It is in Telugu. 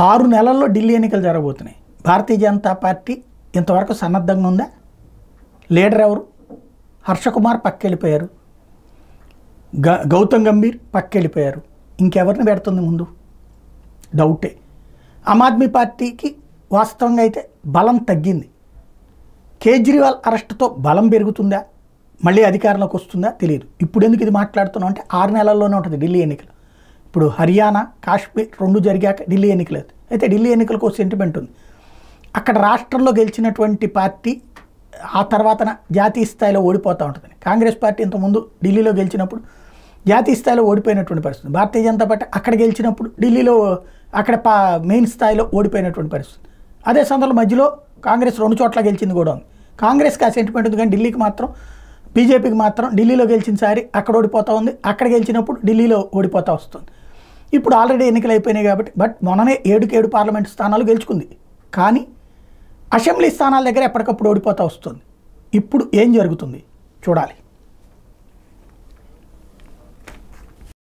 6 నెలల్లో ఢిల్లీ ఎన్నికలు జరగబోతున్నాయి. భారతీయ జనతా పార్టీ ఇంతవరకు సన్నద్ధంగా ఉందా? లీడర్ ఎవరు? హర్షకుమార్ పక్కెళ్ళిపోయారు, గౌతమ్ గంభీర్ పక్కెళ్ళిపోయారు. ఇంకెవరిని పెడుతుంది ముందు? డౌటే. ఆమ్ ఆద్మీ పార్టీకి వాస్తవంగా అయితే బలం తగ్గింది. కేజ్రీవాల్ అరెస్టుతో బలం పెరుగుతుందా, మళ్ళీ అధికారంలోకి వస్తుందా తెలియదు. ఇప్పుడు ఎందుకు ఇది మాట్లాడుతున్నాం అంటే 6 నెలల్లోనే ఉంటుంది ఢిల్లీ ఎన్నికలు. ఇప్పుడు హర్యానా, కాశ్మీర్ 2 జరిగాక ఢిల్లీ ఎన్నికలు అయితే ఢిల్లీ ఎన్నికలకు ఒక సెంటిమెంట్ ఉంది. అక్కడ రాష్ట్రంలో గెలిచినటువంటి పార్టీ ఆ తర్వాతన జాతీయ స్థాయిలో ఓడిపోతూ ఉంటుంది. కాంగ్రెస్ పార్టీ ఇంతకుముందు ఢిల్లీలో గెలిచినప్పుడు జాతీయ స్థాయిలో ఓడిపోయినటువంటి పరిస్థితి. భారతీయ జనతా పార్టీ అక్కడ గెలిచినప్పుడు ఢిల్లీలో అక్కడ మెయిన్ స్థాయిలో ఓడిపోయినటువంటి పరిస్థితి. అదే సందర్భంలో మధ్యలో కాంగ్రెస్ 2 చోట్ల గెలిచింది కూడా ఉంది. కాంగ్రెస్కి ఆ సెంటిమెంట్ ఉంది, కానీ ఢిల్లీకి మాత్రం, బీజేపీకి మాత్రం ఢిల్లీలో గెలిచినసారి అక్కడ ఓడిపోతూ ఉంది, అక్కడ గెలిచినప్పుడు ఢిల్లీలో ఓడిపోతూ వస్తుంది. ఇప్పుడు ఆల్రెడీ ఎన్నికలు అయిపోయినాయి కాబట్టి, బట్ మొన్ననే 7 పార్లమెంటు స్థానాలు గెలుచుకుంది, కానీ అసెంబ్లీ స్థానాల దగ్గర ఎప్పటికప్పుడు ఓడిపోతూ వస్తుంది. ఇప్పుడు ఏం జరుగుతుంది చూడాలి.